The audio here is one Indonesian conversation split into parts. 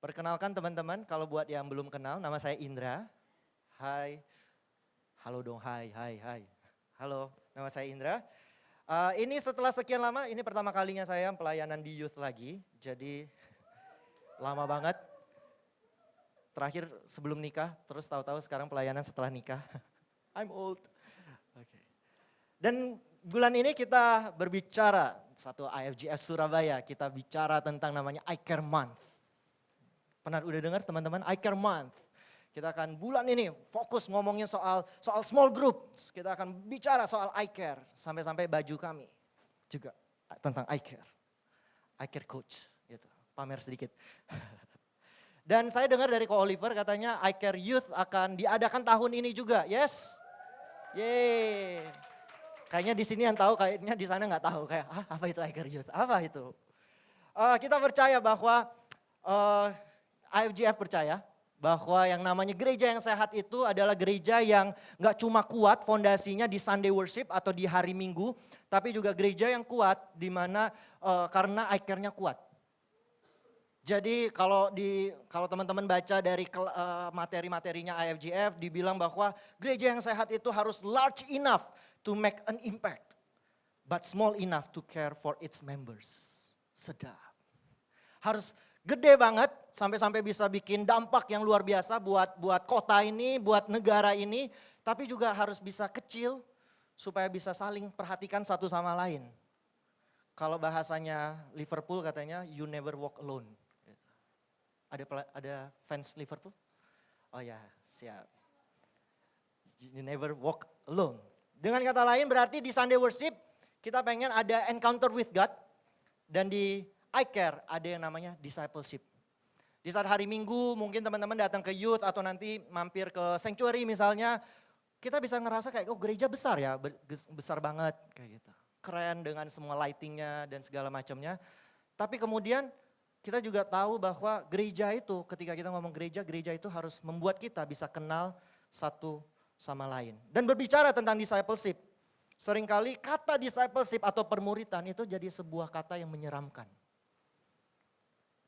Perkenalkan teman-teman, kalau buat yang belum kenal, nama saya Indra. Hai, halo dong, hai. Halo, nama saya Indra. Ini setelah sekian lama, ini pertama kalinya saya pelayanan di youth lagi. Jadi lama banget. Terakhir sebelum nikah, terus tahu-tahu sekarang pelayanan setelah nikah. I'm old. Oke. Dan bulan ini kita berbicara, satu IFGS Surabaya, kita bicara tentang namanya I Care Month. Pernah udah dengar teman-teman, I Care Month. Kita akan bulan ini fokus ngomongin soal small group. Kita akan bicara soal I Care. Sampai-sampai baju kami juga tentang I Care. I Care Coach. Gitu. Pamer sedikit. Dan saya dengar dari Ko Oliver katanya I Care Youth akan diadakan tahun ini juga. Yes? Yeay. Kayaknya di sini yang tahu, kayaknya di sana nggak tahu. Kayak apa itu I Care Youth? Apa itu? Kita percaya bahwa IFGF percaya bahwa yang namanya gereja yang sehat itu adalah gereja yang gak cuma kuat fondasinya di Sunday worship atau di hari Minggu, tapi juga gereja yang kuat di mana karena I Care-nya kuat. Jadi kalau teman-teman baca dari materi-materinya IFGF dibilang bahwa gereja yang sehat itu harus large enough to make an impact, but small enough to care for its members. Sedap. Harus gede banget sampai bisa bikin dampak yang luar biasa buat kota ini, buat negara ini. Tapi juga harus bisa kecil supaya bisa saling perhatikan satu sama lain. Kalau bahasanya Liverpool katanya you never walk alone. Ada fans Liverpool? Oh ya, siap. You never walk alone. Dengan kata lain berarti di Sunday Worship kita pengen ada encounter with God. Dan di I Care ada yang namanya discipleship. Di saat hari Minggu mungkin teman-teman datang ke youth atau nanti mampir ke sanctuary misalnya. Kita bisa ngerasa kayak gereja besar ya, besar banget kayak gitu. Keren dengan semua lightingnya dan segala macamnya. Tapi kemudian kita juga tahu bahwa gereja itu ketika kita ngomong gereja itu harus membuat kita bisa kenal satu sama lain. Dan berbicara tentang discipleship, seringkali kata discipleship atau permuritan itu jadi sebuah kata yang menyeramkan.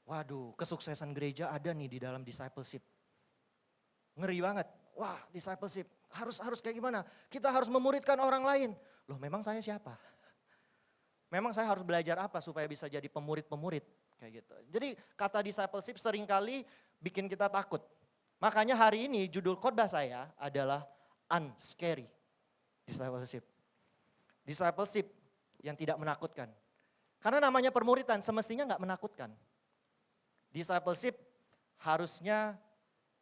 Waduh, kesuksesan gereja ada nih di dalam discipleship. Ngeri banget. Wah, discipleship harus kayak gimana? Kita harus memuridkan orang lain. Loh, memang saya siapa? Memang saya harus belajar apa supaya bisa jadi pemurid-pemurid kayak gitu. Jadi kata discipleship seringkali bikin kita takut. Makanya hari ini judul khotbah saya adalah unscary discipleship. Discipleship yang tidak menakutkan. Karena namanya permuritan semestinya nggak menakutkan. Discipleship harusnya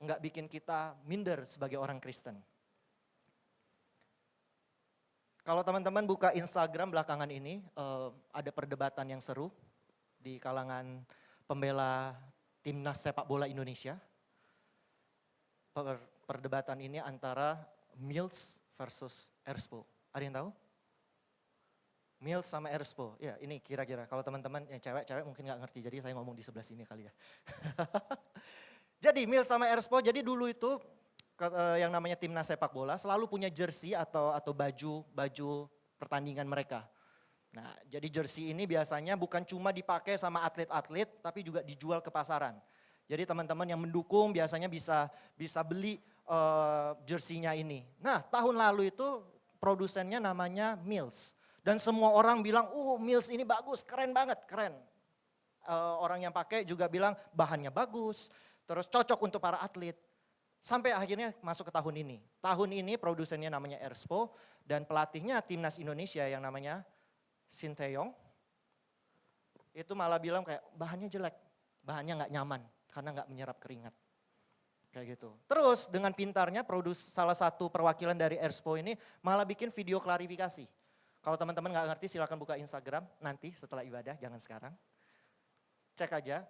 nggak bikin kita minder sebagai orang Kristen. Kalau teman-teman buka Instagram belakangan ini, ada perdebatan yang seru di kalangan pembela timnas sepak bola Indonesia. Perdebatan ini antara Mills versus Erspo. Ada yang tahu? Mills sama Erspo, ya ini kira-kira kalau teman-teman yang cewek mungkin gak ngerti, jadi saya ngomong di sebelah sini kali ya. Jadi Mills sama Erspo, jadi dulu itu yang namanya timnas sepak bola selalu punya jersey atau baju pertandingan mereka. Nah jadi jersey ini biasanya bukan cuma dipakai sama atlet-atlet tapi juga dijual ke pasaran. Jadi teman-teman yang mendukung biasanya bisa beli jersey-nya ini. Nah tahun lalu itu produsennya namanya Mills. Dan semua orang bilang, Mills ini bagus, keren banget, keren. Orang yang pakai juga bilang bahannya bagus, terus cocok untuk para atlet. Sampai akhirnya masuk ke tahun ini. Tahun ini produsennya namanya Erspo dan pelatihnya timnas Indonesia yang namanya Sinteyong. Itu malah bilang kayak bahannya jelek, bahannya gak nyaman karena gak menyerap keringat. Kayak gitu. Terus dengan pintarnya salah satu perwakilan dari Erspo ini malah bikin video klarifikasi. Kalau teman-teman gak ngerti silahkan buka Instagram nanti setelah ibadah, jangan sekarang. Cek aja.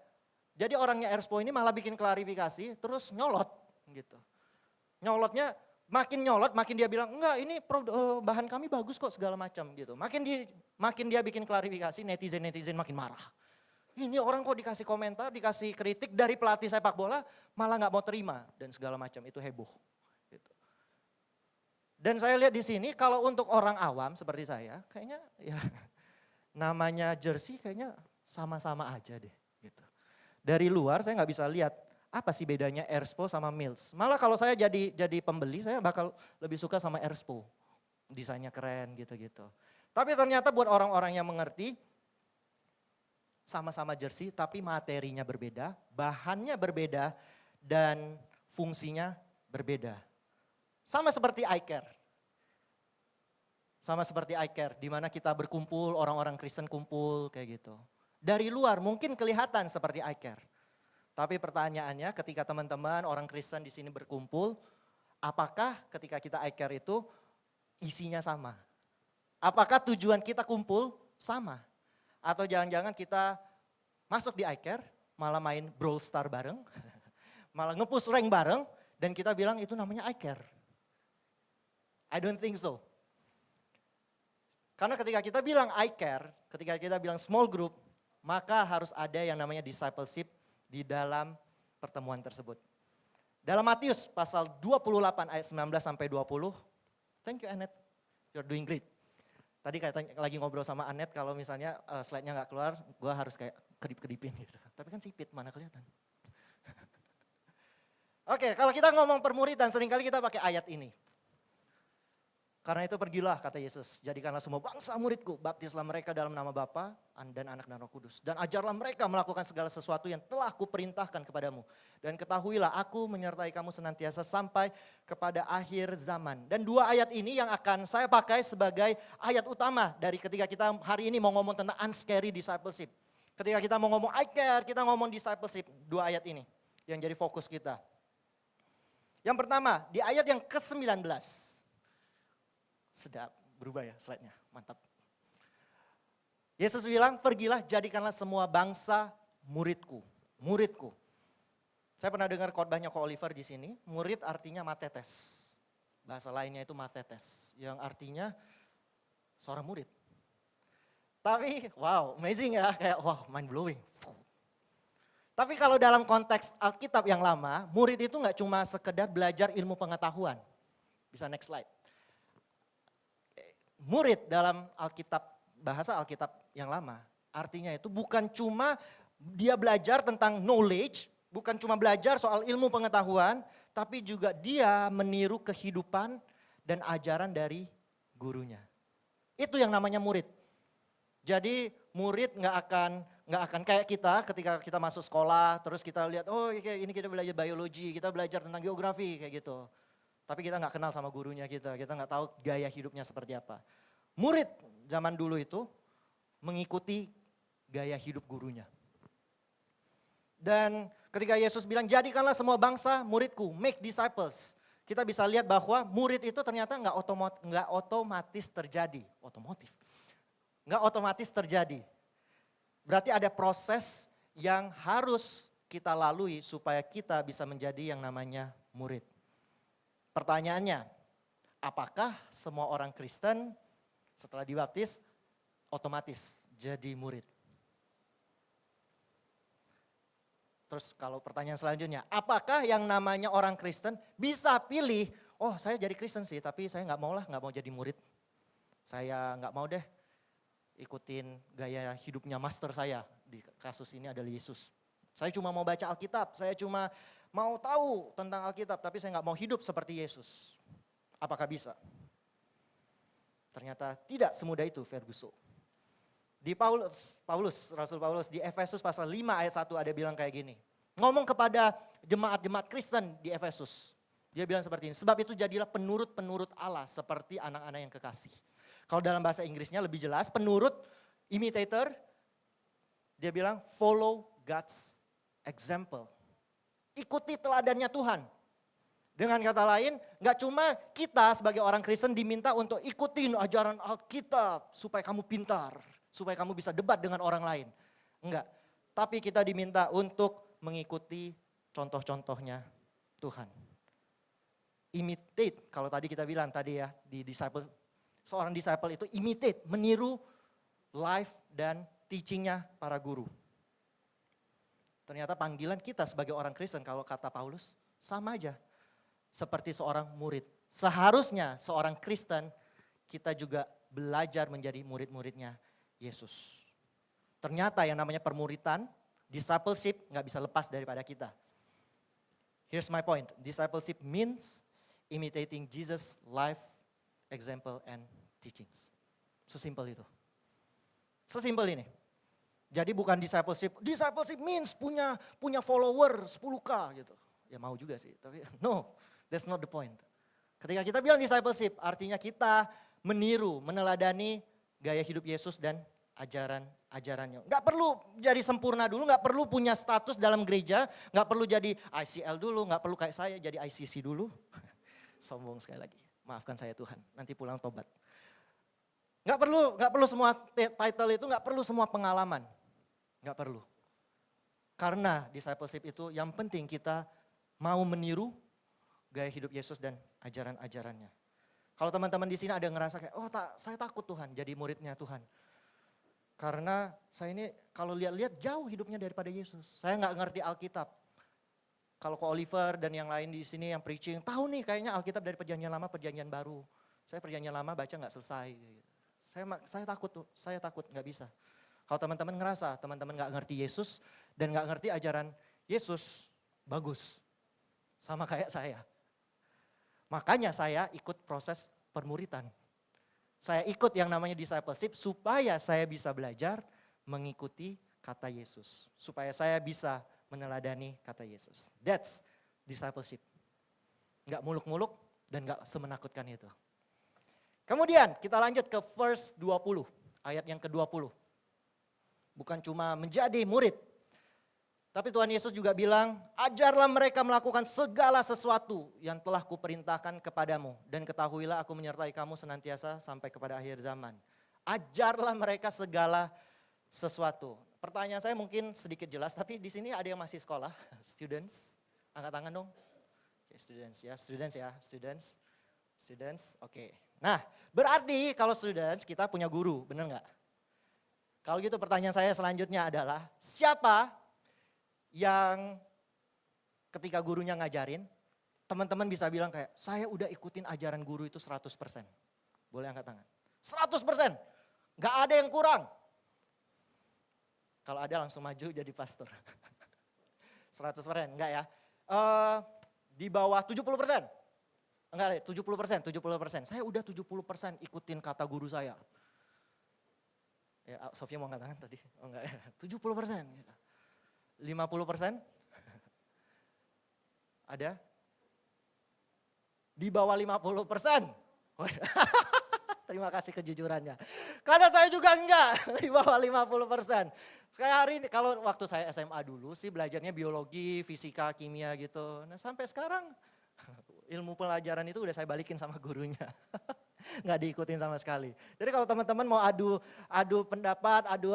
Jadi orangnya Erspo ini malah bikin klarifikasi terus nyolot gitu. Nyolotnya makin nyolot makin dia bilang enggak ini bahan kami bagus kok segala macam gitu. Makin dia bikin klarifikasi netizen makin marah. Ini orang kok dikasih komentar, dikasih kritik dari pelatih sepak bola malah gak mau terima dan segala macam itu heboh. Dan saya lihat di sini kalau untuk orang awam seperti saya, kayaknya ya namanya jersey kayaknya sama-sama aja deh gitu. Dari luar saya nggak bisa lihat apa sih bedanya Erspo sama Mills. Malah kalau saya jadi pembeli, saya bakal lebih suka sama Erspo. Desainnya keren gitu-gitu. Tapi ternyata buat orang-orang yang mengerti, sama-sama jersey tapi materinya berbeda, bahannya berbeda, dan fungsinya berbeda. Sama seperti iCare. Sama seperti iCare, di mana kita berkumpul, orang-orang Kristen kumpul kayak gitu. Dari luar mungkin kelihatan seperti iCare. Tapi pertanyaannya ketika teman-teman orang Kristen di sini berkumpul, apakah ketika kita iCare itu isinya sama? Apakah tujuan kita kumpul sama? Atau jangan-jangan kita masuk di iCare, malah main Brawl Star bareng, malah nge-push rank bareng, dan kita bilang itu namanya iCare. I don't think so. Karena ketika kita bilang iCare, ketika kita bilang small group, maka harus ada yang namanya discipleship di dalam pertemuan tersebut. Dalam Matius pasal 28 ayat 19 sampai 20, thank you Annette, you're doing great. Tadi kayak lagi ngobrol sama Annette, kalau misalnya slide-nya gak keluar, gue harus kayak kedip-kedipin gitu. Tapi kan sipit, mana kelihatan. Oke, kalau kita ngomong permuridan, seringkali kita pakai ayat ini. Karena itu pergilah, kata Yesus, jadikanlah semua bangsa muridku, baptislah mereka dalam nama Bapa dan Anak dan Roh Kudus. Dan ajarlah mereka melakukan segala sesuatu yang telah kuperintahkan kepadamu. Dan ketahuilah aku menyertai kamu senantiasa sampai kepada akhir zaman. Dan dua ayat ini yang akan saya pakai sebagai ayat utama dari ketika kita hari ini mau ngomong tentang unscary discipleship. Ketika kita mau ngomong iCare, kita ngomong discipleship, dua ayat ini yang jadi fokus kita. Yang pertama, di ayat yang ke-19. Sedap, berubah ya slide-nya, mantap. Yesus bilang, pergilah jadikanlah semua bangsa muridku, muridku. Saya pernah dengar khotbahnya Ko Oliver di sini, murid artinya matetes. Bahasa lainnya itu matetes, yang artinya seorang murid. Tapi wow, amazing ya, kayak wow, mind blowing. Tapi kalau dalam konteks Alkitab yang lama, murid itu gak cuma sekedar belajar ilmu pengetahuan. Bisa next slide. Murid dalam Alkitab, bahasa Alkitab yang lama, artinya itu bukan cuma dia belajar tentang knowledge, bukan cuma belajar soal ilmu pengetahuan, tapi juga dia meniru kehidupan dan ajaran dari gurunya. Itu yang namanya murid. Jadi murid nggak akan kayak kita ketika kita masuk sekolah, terus kita lihat, oh ini kita belajar biologi, kita belajar tentang geografi kayak gitu. Tapi kita nggak kenal sama gurunya kita nggak tahu gaya hidupnya seperti apa. Murid zaman dulu itu mengikuti gaya hidup gurunya. Dan ketika Yesus bilang, jadikanlah semua bangsa muridku, make disciples. Kita bisa lihat bahwa murid itu ternyata nggak otomatis terjadi. Nggak otomatis terjadi. Berarti ada proses yang harus kita lalui supaya kita bisa menjadi yang namanya murid. Pertanyaannya, apakah semua orang Kristen setelah dibaptis otomatis jadi murid? Terus kalau pertanyaan selanjutnya, apakah yang namanya orang Kristen bisa pilih, oh saya jadi Kristen sih tapi saya nggak mau jadi murid. Saya nggak mau deh ikutin gaya hidupnya master saya, di kasus ini adalah Yesus. Saya cuma mau baca Alkitab, saya cuma mau tahu tentang Alkitab, tapi saya nggak mau hidup seperti Yesus. Apakah bisa? Ternyata tidak semudah itu, Ferguson. Di Rasul Paulus di Efesus pasal 5 ayat 1 ada bilang kayak gini. Ngomong kepada jemaat-jemaat Kristen di Efesus. Dia bilang seperti ini, sebab itu jadilah penurut-penurut Allah seperti anak-anak yang kekasih. Kalau dalam bahasa Inggrisnya lebih jelas, penurut, imitator, dia bilang follow God's example. Ikuti teladannya Tuhan. Dengan kata lain, gak cuma kita sebagai orang Kristen diminta untuk ikutin ajaran Alkitab supaya kamu pintar, supaya kamu bisa debat dengan orang lain. Enggak, tapi kita diminta untuk mengikuti contoh-contohnya Tuhan. Imitate, kalau tadi kita bilang tadi ya, di disciple, seorang disciple itu imitate, meniru life dan teachingnya para guru. Ternyata panggilan kita sebagai orang Kristen kalau kata Paulus sama aja seperti seorang murid. Seharusnya seorang Kristen kita juga belajar menjadi murid-muridnya Yesus. Ternyata yang namanya permuritan Discipleship nggak bisa lepas daripada kita. Here's my point. Discipleship means imitating Jesus' life, example, and teachings. Sesimpel itu. Sesimpel ini. Jadi bukan discipleship means punya follower 10K gitu. Ya mau juga sih, tapi no, that's not the point. Ketika kita bilang discipleship, artinya kita meniru, meneladani gaya hidup Yesus dan ajarannya. Gak perlu jadi sempurna dulu, gak perlu punya status dalam gereja, gak perlu jadi ICL dulu, gak perlu kayak saya jadi ICC dulu. Sombong sekali lagi, maafkan saya Tuhan, nanti pulang tobat. Gak perlu semua title itu, gak perlu semua pengalaman. Gak perlu. Karena discipleship itu yang penting kita mau meniru gaya hidup Yesus dan ajaran-ajarannya. Kalau teman-teman di sini ada yang ngerasa kayak, saya takut Tuhan jadi muridnya Tuhan. Karena saya ini kalau lihat-lihat jauh hidupnya daripada Yesus. Saya nggak ngerti Alkitab. Kalau ke Oliver dan yang lain di sini yang preaching, tahu nih kayaknya Alkitab dari perjanjian lama, perjanjian baru. Saya perjanjian lama baca nggak selesai. Saya takut nggak bisa. Kalau teman-teman ngerasa, teman-teman nggak ngerti Yesus dan nggak ngerti ajaran Yesus, bagus. Sama kayak saya. Makanya saya ikut proses permuritan. Saya ikut yang namanya discipleship supaya saya bisa belajar mengikuti kata Yesus. Supaya saya bisa meneladani kata Yesus. That's discipleship. Nggak muluk-muluk dan nggak semenakutkan itu. Kemudian kita lanjut ke verse 20, ayat yang ke-20. Bukan cuma menjadi murid, tapi Tuhan Yesus juga bilang, ajarlah mereka melakukan segala sesuatu yang telah kuperintahkan kepadamu. Dan ketahuilah aku menyertai kamu senantiasa sampai kepada akhir zaman. Ajarlah mereka segala sesuatu. Pertanyaan saya mungkin sedikit jelas, tapi di sini ada yang masih sekolah. Students, angkat tangan dong. Oke, students, oke. Nah, berarti kalau students kita punya guru, benar nggak? Kalau gitu pertanyaan saya selanjutnya adalah, siapa yang ketika gurunya ngajarin, teman-teman bisa bilang kayak, saya udah ikutin ajaran guru itu 100%. Boleh angkat tangan. 100%, gak ada yang kurang. Kalau ada langsung maju jadi pastor. 100%, enggak ya. Di bawah 70%. Enggak deh, 70%. Saya udah 70% ikutin kata guru saya. Ya, Sofia mau angkat tangan tadi. Oh enggak ya, 70%. 50%? Ada? Di bawah 50%. Terima kasih kejujurannya. Karena saya juga enggak, di bawah 50%. Kayak hari ini, kalau waktu saya SMA dulu sih belajarnya biologi, fisika, kimia gitu. Nah sampai sekarang ilmu pelajaran itu udah saya balikin sama gurunya. Nggak diikutin sama sekali. Jadi kalau teman-teman mau adu pendapat, adu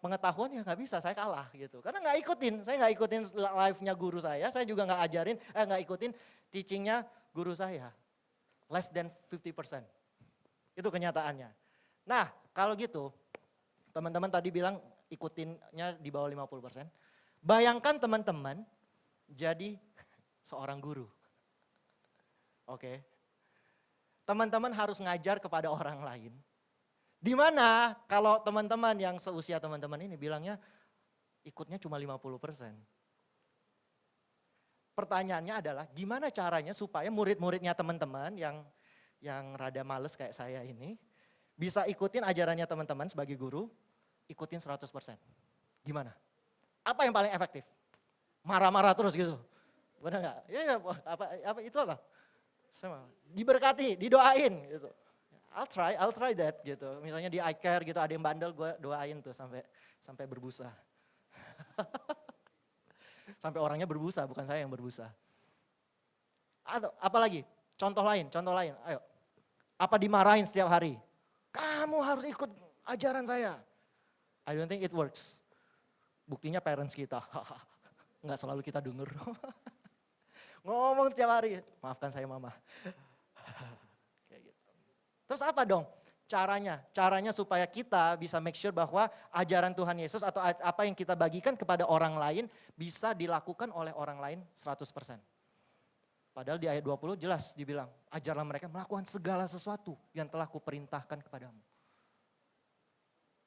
pengetahuan ya nggak bisa, saya kalah gitu. Karena nggak ikutin, saya nggak ikutin live-nya guru saya juga nggak ikutin teaching-nya guru saya. Less than 50%. Itu kenyataannya. Nah kalau gitu, teman-teman tadi bilang ikutinnya di bawah 50%. Bayangkan teman-teman jadi seorang guru. Oke. Teman-teman harus ngajar kepada orang lain. Di mana kalau teman-teman yang seusia teman-teman ini bilangnya ikutnya cuma 50%. Pertanyaannya adalah gimana caranya supaya murid-muridnya teman-teman yang rada males kayak saya ini bisa ikutin ajarannya teman-teman sebagai guru, ikutin 100%. Gimana? Apa yang paling efektif? Marah-marah terus gitu. Benar nggak? Ya, apa itu apa? Sama. Diberkati, didoain gitu. I'll try that gitu. Misalnya di iCare gitu ada yang bandel, gue doain tuh sampai berbusa. Sampai orangnya berbusa, bukan saya yang berbusa. Atau apalagi? Contoh lain. Ayo. Apa dimarahin setiap hari? Kamu harus ikut ajaran saya. I don't think it works. Buktinya parents kita. Nggak selalu kita denger. Ngomong tiap hari, maafkan saya mama. Kayak gitu. Terus apa dong caranya? Caranya supaya kita bisa make sure bahwa ajaran Tuhan Yesus atau apa yang kita bagikan kepada orang lain bisa dilakukan oleh orang lain 100%. Padahal di ayat 20 jelas dibilang, ajarlah mereka melakukan segala sesuatu yang telah kuperintahkan kepadamu.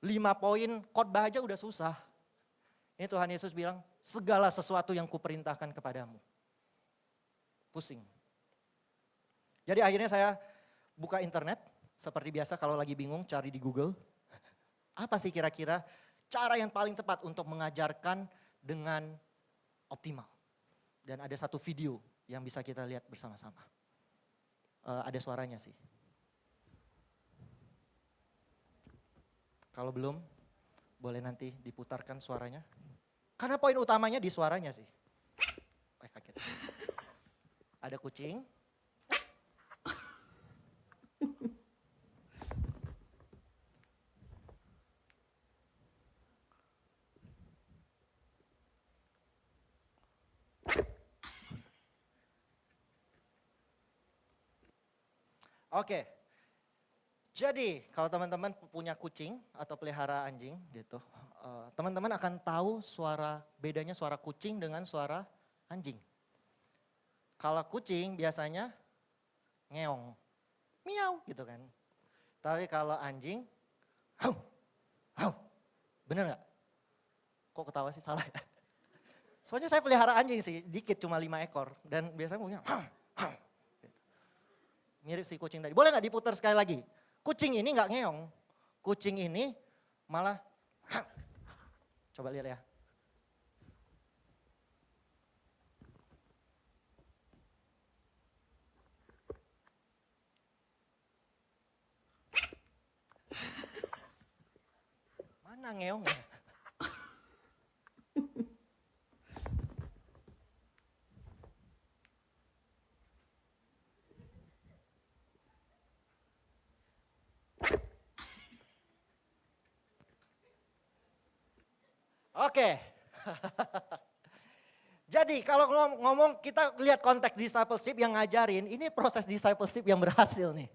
5 poin khotbah aja udah susah. Ini Tuhan Yesus bilang, segala sesuatu yang kuperintahkan kepadamu. Pusing. Jadi akhirnya saya buka internet, seperti biasa kalau lagi bingung cari di Google. Apa sih kira-kira cara yang paling tepat untuk mengajarkan dengan optimal. Dan ada satu video yang bisa kita lihat bersama-sama. Ada suaranya sih. Kalau belum, boleh nanti diputarkan suaranya. Karena poin utamanya di suaranya sih. Kaget. Ada kucing. Oke, jadi kalau teman-teman punya kucing atau pelihara anjing gitu, teman-teman akan tahu bedanya suara kucing dengan suara anjing. Kalau kucing biasanya ngeong, miau gitu kan. Tapi kalau anjing, hau, hau, bener gak? Kok ketawa sih, salah ya? Soalnya saya pelihara anjing sih, dikit cuma 5 ekor dan biasanya punya hau, hau. Mirip si kucing tadi. Boleh gak diputar sekali lagi? Kucing ini gak ngeong. Kucing ini malah, coba lihat ya. Mana ngeongnya? Oke. Jadi kalau ngomong kita lihat konteks discipleship yang ngajarin, ini proses discipleship yang berhasil nih.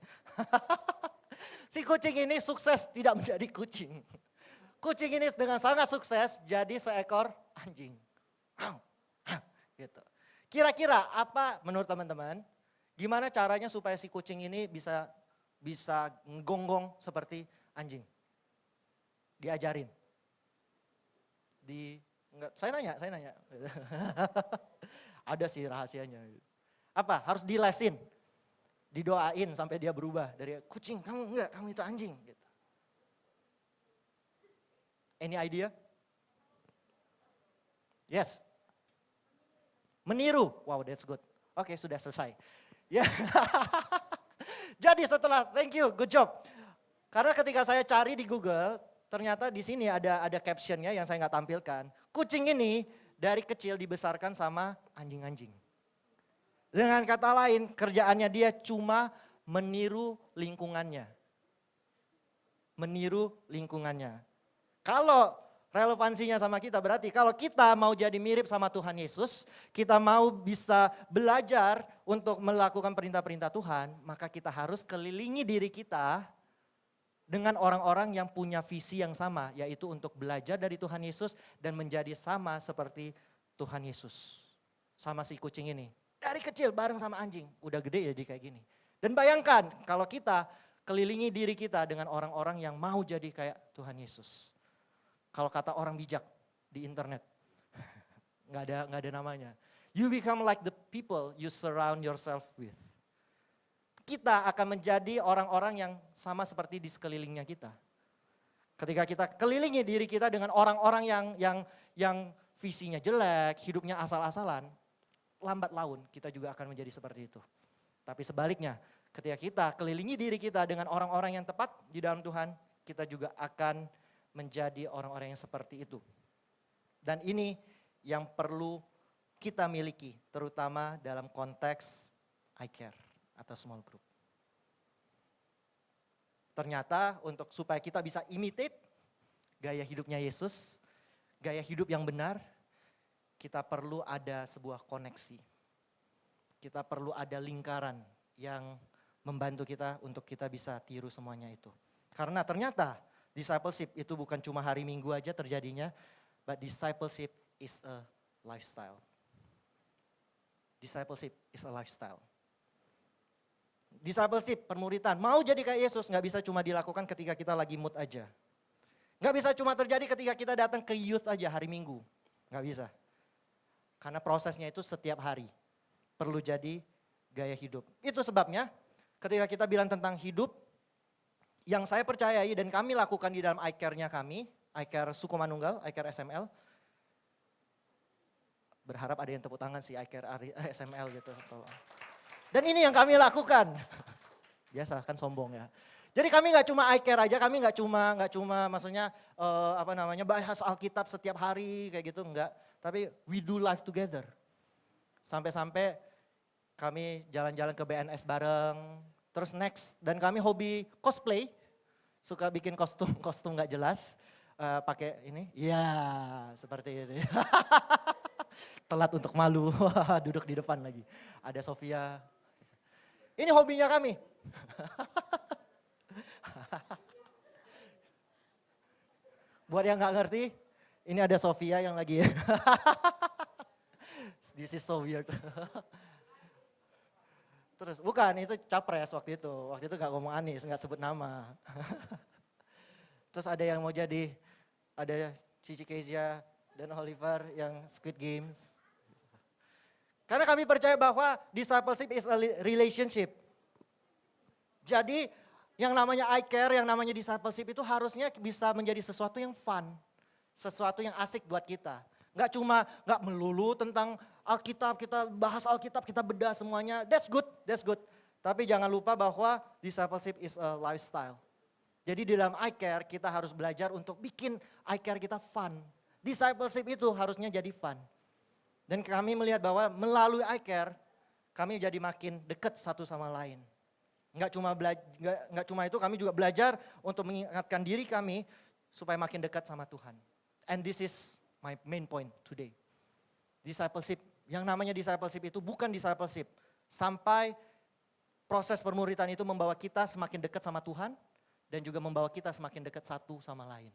Si kucing ini sukses tidak menjadi kucing. Kucing ini dengan sangat sukses jadi seekor anjing. Gitu. Kira-kira apa menurut teman-teman? Gimana caranya supaya si kucing ini bisa gonggong seperti anjing? Diajarin. Saya nanya. Ada sih rahasianya. Apa? Harus dilesin. Didoain sampai dia berubah dari kucing, kamu itu anjing gitu. Any idea? Yes. Meniru. Wow, that's good. Oke, sudah selesai. Ya. Jadi setelah, thank you, good job. Karena ketika saya cari di Google, ternyata di sini ada captionnya yang saya nggak tampilkan. Kucing ini dari kecil dibesarkan sama anjing-anjing. Dengan kata lain, kerjaannya dia cuma meniru lingkungannya. Meniru lingkungannya. Kalau relevansinya sama kita berarti kalau kita mau jadi mirip sama Tuhan Yesus, kita mau bisa belajar untuk melakukan perintah-perintah Tuhan, maka kita harus kelilingi diri kita dengan orang-orang yang punya visi yang sama, yaitu untuk belajar dari Tuhan Yesus dan menjadi sama seperti Tuhan Yesus. Sama si kucing ini. Dari kecil bareng sama anjing, udah gede jadi kayak gini. Dan bayangkan kalau kita kelilingi diri kita dengan orang-orang yang mau jadi kayak Tuhan Yesus. Kalau kata orang bijak di internet, nggak ada namanya. You become like the people you surround yourself with. Kita akan menjadi orang-orang yang sama seperti di sekelilingnya kita. Ketika kita kelilingi diri kita dengan orang-orang yang visinya jelek, hidupnya asal-asalan, lambat laun kita juga akan menjadi seperti itu. Tapi sebaliknya, ketika kita kelilingi diri kita dengan orang-orang yang tepat di dalam Tuhan, kita juga akan menjadi orang-orang yang seperti itu. Dan ini yang perlu kita miliki, terutama dalam konteks I care atau small group. Ternyata supaya kita bisa imitate gaya hidupnya Yesus, gaya hidup yang benar, kita perlu ada sebuah koneksi. Kita perlu ada lingkaran yang membantu kita untuk kita bisa tiru semuanya itu. Karena ternyata discipleship itu bukan cuma hari Minggu aja terjadinya, but discipleship is a lifestyle. Discipleship is a lifestyle. Discipleship, permuritan, mau jadi kayak Yesus gak bisa cuma dilakukan ketika kita lagi mood aja. Gak bisa cuma terjadi ketika kita datang ke youth aja hari Minggu. Nggak bisa. Karena prosesnya itu setiap hari. Perlu jadi gaya hidup. Itu sebabnya ketika kita bilang tentang hidup, yang saya percayai dan kami lakukan di dalam iCare-nya kami, iCare Suku Manunggal, iCare SML. Berharap ada yang tepuk tangan sih iCare SML gitu. Dan ini yang kami lakukan. Biasa kan sombong ya. Jadi kami nggak cuma iCare aja, kami nggak cuma maksudnya bahas Alkitab setiap hari kayak gitu, enggak. Tapi we do life together. Sampai-sampai kami jalan-jalan ke BNS bareng. Terus next, dan kami hobi cosplay. Suka bikin kostum nggak jelas. Pakai ini, ya seperti ini. Telat untuk malu, duduk di depan lagi. Ada Sofia. Ini hobinya kami. Buat yang nggak ngerti, ini ada Sofia yang lagi. This is so weird. Terus bukan, itu capres waktu itu. Waktu itu gak ngomong Anies, gak sebut nama. Terus ada yang mau jadi, ada Cici Kezia dan Oliver yang Squid Games. Karena kami percaya bahwa discipleship is a relationship. Jadi yang namanya iCare, yang namanya discipleship itu harusnya bisa menjadi sesuatu yang fun. Sesuatu yang asik buat kita. Gak melulu tentang Alkitab, kita bahas Alkitab, kita bedah semuanya. That's good. Tapi jangan lupa bahwa discipleship is a lifestyle. Jadi di dalam iCare kita harus belajar untuk bikin iCare kita fun. Discipleship itu harusnya jadi fun. Dan kami melihat bahwa melalui iCare kami jadi makin dekat satu sama lain. Nggak cuma itu, kami juga belajar untuk mengingatkan diri kami supaya makin dekat sama Tuhan. And this is my main point today. Discipleship, yang namanya discipleship itu bukan discipleship sampai proses permuritan itu membawa kita semakin dekat sama Tuhan dan juga membawa kita semakin dekat satu sama lain.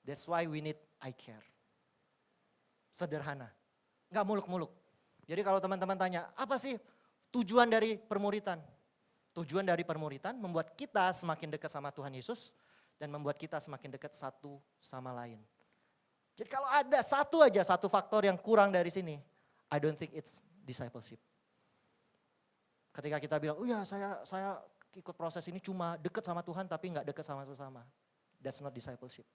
That's why we need iCare. Sederhana, nggak muluk-muluk. Jadi kalau teman-teman tanya, apa sih tujuan dari permuritan? Tujuan dari permuritan membuat kita semakin dekat sama Tuhan Yesus dan membuat kita semakin dekat satu sama lain. Jadi kalau ada satu faktor yang kurang dari sini, I don't think it's discipleship. Ketika kita bilang, oh ya saya ikut proses ini cuma dekat sama Tuhan tapi nggak dekat sama sesama. That's not discipleship.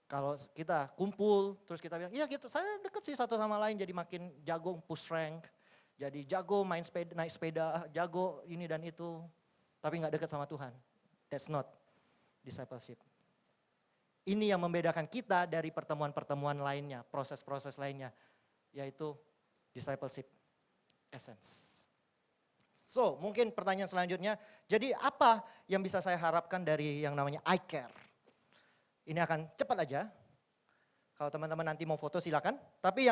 Kalau kita kumpul, terus kita bilang, iya gitu, saya dekat sih satu sama lain jadi makin jago push rank. Jadi jago naik sepeda, jago ini dan itu. Tapi gak dekat sama Tuhan. That's not discipleship. Ini yang membedakan kita dari pertemuan-pertemuan lainnya, proses-proses lainnya. Yaitu discipleship essence. So mungkin pertanyaan selanjutnya, jadi apa yang bisa saya harapkan dari yang namanya iCare? Ini akan cepat aja. Kalau teman-teman nanti mau foto silakan. Tapi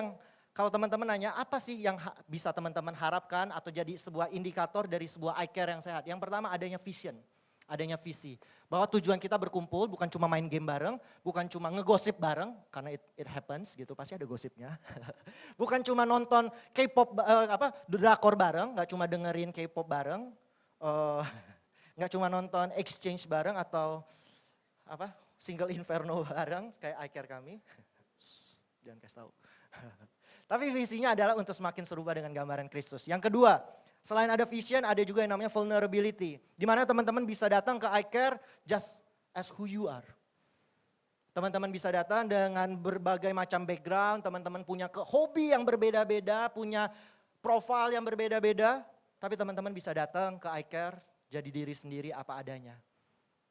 kalau teman-teman nanya apa sih yang bisa teman-teman harapkan atau jadi sebuah indikator dari sebuah iCare yang sehat. Yang pertama adanya vision, adanya visi. Bahwa tujuan kita berkumpul bukan cuma main game bareng, bukan cuma ngegosip bareng, karena it happens gitu, pasti ada gosipnya. Bukan cuma nonton K-pop, drakor bareng, gak cuma dengerin K-pop bareng. Gak cuma nonton exchange bareng atau single inferno bareng kayak iCare kami. Jangan kasih tahu. Tapi visinya adalah untuk semakin serupa dengan gambaran Kristus. Yang kedua, selain ada vision, ada juga yang namanya vulnerability. Di mana teman-teman bisa datang ke iCare just as who you are. Teman-teman bisa datang dengan berbagai macam background, teman-teman punya hobi yang berbeda-beda, punya profil yang berbeda-beda. Tapi teman-teman bisa datang ke iCare jadi diri sendiri apa adanya.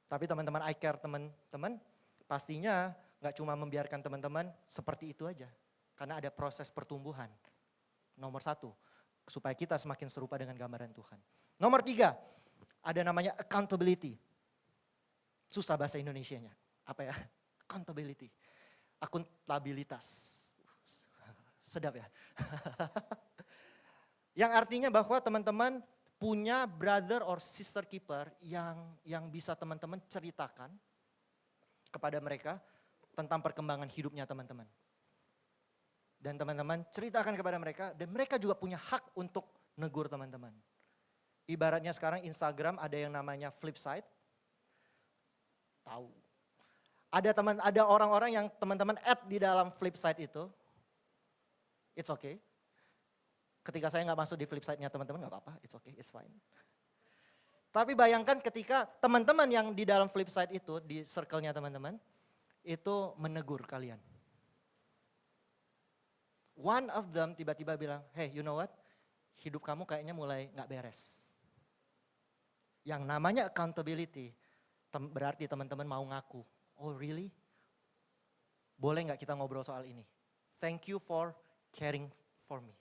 Tapi teman-teman iCare, teman-teman pastinya gak cuma membiarkan teman-teman seperti itu aja. Karena ada proses pertumbuhan. Nomor 1, supaya kita semakin serupa dengan gambaran Tuhan. Nomor 3, ada namanya accountability. Susah bahasa Indonesianya. Apa ya? Accountability. Akuntabilitas. Sedap ya? Yang artinya bahwa teman-teman punya brother or sister keeper yang bisa teman-teman ceritakan kepada mereka tentang perkembangan hidupnya teman-teman. Dan teman-teman ceritakan kepada mereka dan mereka juga punya hak untuk negur teman-teman. Ibaratnya sekarang Instagram ada yang namanya flip side. Tahu. Ada orang-orang yang teman-teman add di dalam flip side itu, it's okay. Ketika saya nggak masuk di flip side-nya teman-teman nggak apa-apa, it's okay, it's fine. Tapi bayangkan ketika teman-teman yang di dalam flip side itu, di circle-nya teman-teman, itu menegur kalian. One of them tiba-tiba bilang, hey you know what, hidup kamu kayaknya mulai gak beres. Yang namanya accountability, berarti teman-teman mau ngaku, oh really? Boleh gak kita ngobrol soal ini? Thank you for caring for me.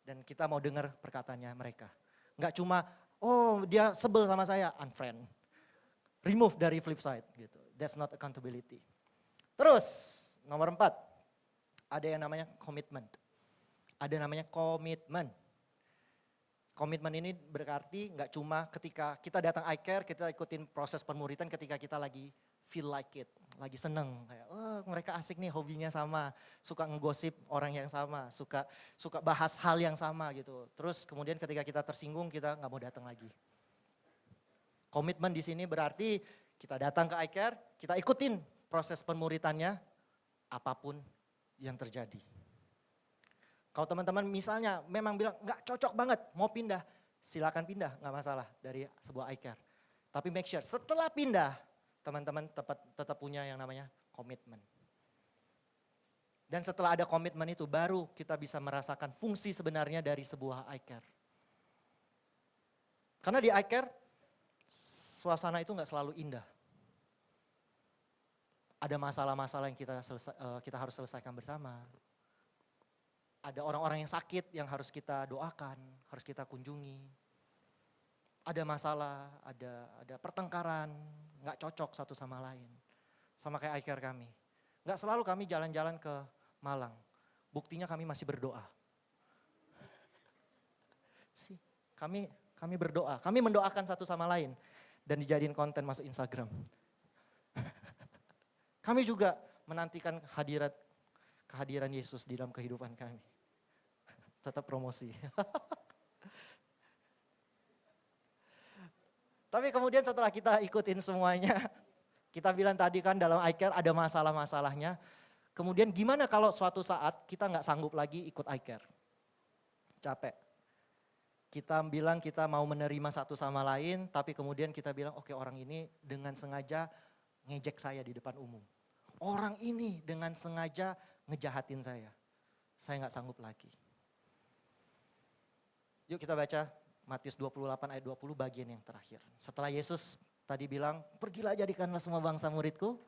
Dan kita mau dengar perkataannya mereka. Gak cuma, oh dia sebel sama saya, unfriend. Remove dari flip side gitu. That's not accountability. Terus nomor 4. Ada yang namanya komitmen. Ada namanya komitmen. Komitmen ini berarti nggak cuma ketika kita datang iCare, kita ikutin proses pemuritan ketika kita lagi feel like it. Lagi seneng, kayak oh mereka asik nih hobinya sama, suka ngegosip orang yang sama, suka bahas hal yang sama gitu. Terus kemudian ketika kita tersinggung kita nggak mau datang lagi. Komitmen di sini berarti kita datang ke iCare, kita ikutin proses pemuritannya apapun yang terjadi. Kalau teman-teman misalnya memang bilang nggak cocok banget, mau pindah, silakan pindah, nggak masalah dari sebuah iCare. Tapi make sure setelah pindah, teman-teman tetap punya yang namanya komitmen. Dan setelah ada komitmen itu baru kita bisa merasakan fungsi sebenarnya dari sebuah iCare. Karena di iCare suasana itu nggak selalu indah. Ada masalah-masalah yang kita harus selesaikan bersama. Ada orang-orang yang sakit yang harus kita doakan, harus kita kunjungi. Ada masalah, ada pertengkaran, nggak cocok satu sama lain. Sama kayak iCare kami. Nggak selalu kami jalan-jalan ke Malang. Buktinya kami masih berdoa. Kami berdoa, kami mendoakan satu sama lain. Dan dijadiin konten masuk Instagram. Kami juga menantikan kehadiran Yesus di dalam kehidupan kami. Tetap promosi. Tapi kemudian setelah kita ikutin semuanya, kita bilang tadi kan dalam iCare ada masalah-masalahnya. Kemudian gimana kalau suatu saat kita nggak sanggup lagi ikut iCare? Capek. Kita bilang kita mau menerima satu sama lain, tapi kemudian kita bilang oke orang ini dengan sengaja ngejek saya di depan umum. Orang ini dengan sengaja ngejahatin saya. Saya nggak sanggup lagi. Yuk kita baca Matius 28 ayat 20 bagian yang terakhir. Setelah Yesus tadi bilang, pergilah jadikanlah semua bangsa muridku.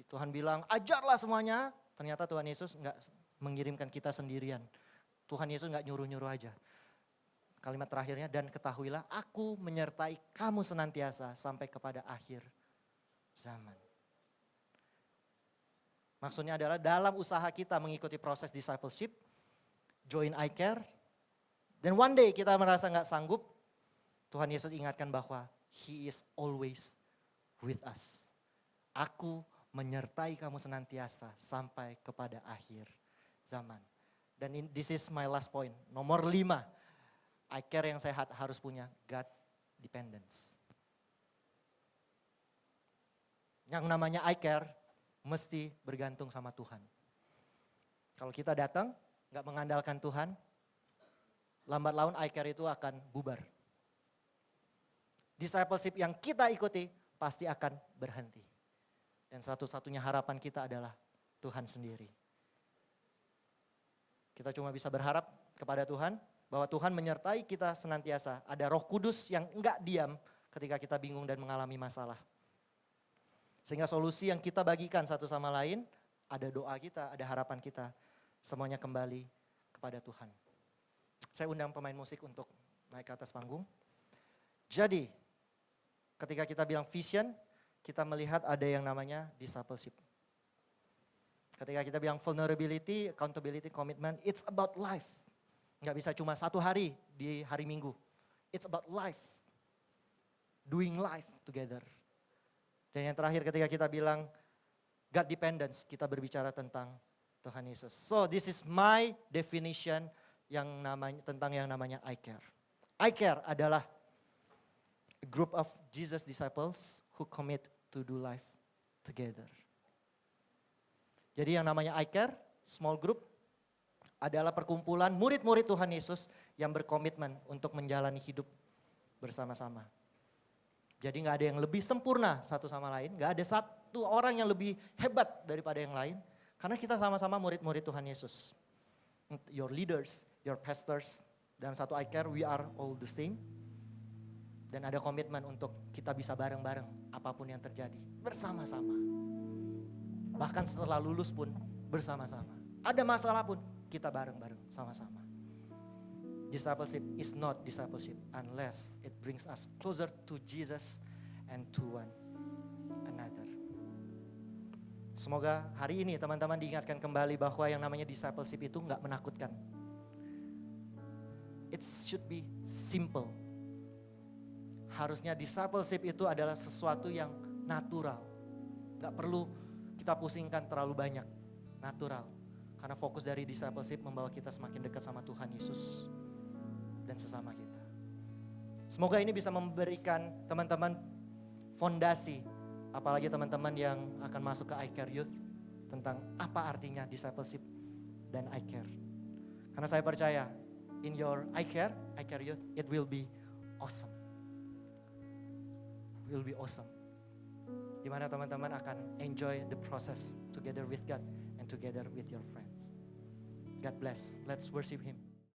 Tuhan bilang, ajarlah semuanya. Ternyata Tuhan Yesus nggak mengirimkan kita sendirian. Tuhan Yesus nggak nyuruh-nyuruh aja. Kalimat terakhirnya, dan ketahuilah aku menyertai kamu senantiasa sampai kepada akhir zaman. Maksudnya adalah dalam usaha kita mengikuti proses discipleship, join iCare, dan one day kita merasa nggak sanggup, Tuhan Yesus ingatkan bahwa He is always with us. Aku menyertai kamu senantiasa sampai kepada akhir zaman. Dan this is my last point, nomor 5, iCare yang sehat harus punya God dependence. Yang namanya iCare mesti bergantung sama Tuhan. Kalau kita datang, gak mengandalkan Tuhan, lambat laun iCare itu akan bubar. Discipleship yang kita ikuti pasti akan berhenti. Dan satu-satunya harapan kita adalah Tuhan sendiri. Kita cuma bisa berharap kepada Tuhan, bahwa Tuhan menyertai kita senantiasa. Ada Roh Kudus yang enggak diam ketika kita bingung dan mengalami masalah. Sehingga solusi yang kita bagikan satu sama lain, ada doa kita, ada harapan kita. Semuanya kembali kepada Tuhan. Saya undang pemain musik untuk naik ke atas panggung. Jadi, ketika kita bilang vision, kita melihat ada yang namanya discipleship. Ketika kita bilang vulnerability, accountability, commitment, it's about life. Nggak bisa cuma satu hari di hari Minggu. It's about life. Doing life together. Dan yang terakhir ketika kita bilang God dependence, kita berbicara tentang Tuhan Yesus. So this is my definition tentang yang namanya iCare. iCare adalah a group of Jesus disciples who commit to do life together. Jadi yang namanya iCare, small group, adalah perkumpulan murid-murid Tuhan Yesus yang berkomitmen untuk menjalani hidup bersama-sama. Jadi gak ada yang lebih sempurna satu sama lain, gak ada satu orang yang lebih hebat daripada yang lain. Karena kita sama-sama murid-murid Tuhan Yesus. Your leaders, your pastors, dalam satu iCare we are all the same. Dan ada komitmen untuk kita bisa bareng-bareng apapun yang terjadi. Bersama-sama. Bahkan setelah lulus pun bersama-sama. Ada masalah pun kita bareng-bareng sama-sama. Discipleship is not discipleship unless it brings us closer to Jesus and to one another. Semoga hari ini teman-teman diingatkan kembali bahwa yang namanya discipleship itu gak menakutkan. It should be simple. Harusnya discipleship itu adalah sesuatu yang natural. Gak perlu kita pusingkan terlalu banyak. Natural. Karena fokus dari discipleship membawa kita semakin dekat sama Tuhan Yesus dan sesama kita. Semoga ini bisa memberikan teman-teman fondasi. Apalagi teman-teman yang akan masuk ke iCare Youth. Tentang apa artinya discipleship dan iCare. Karena saya percaya in your iCare Youth, it will be awesome. Will be awesome. Di mana teman-teman akan enjoy the process together with God and together with your friends. God bless. Let's worship Him.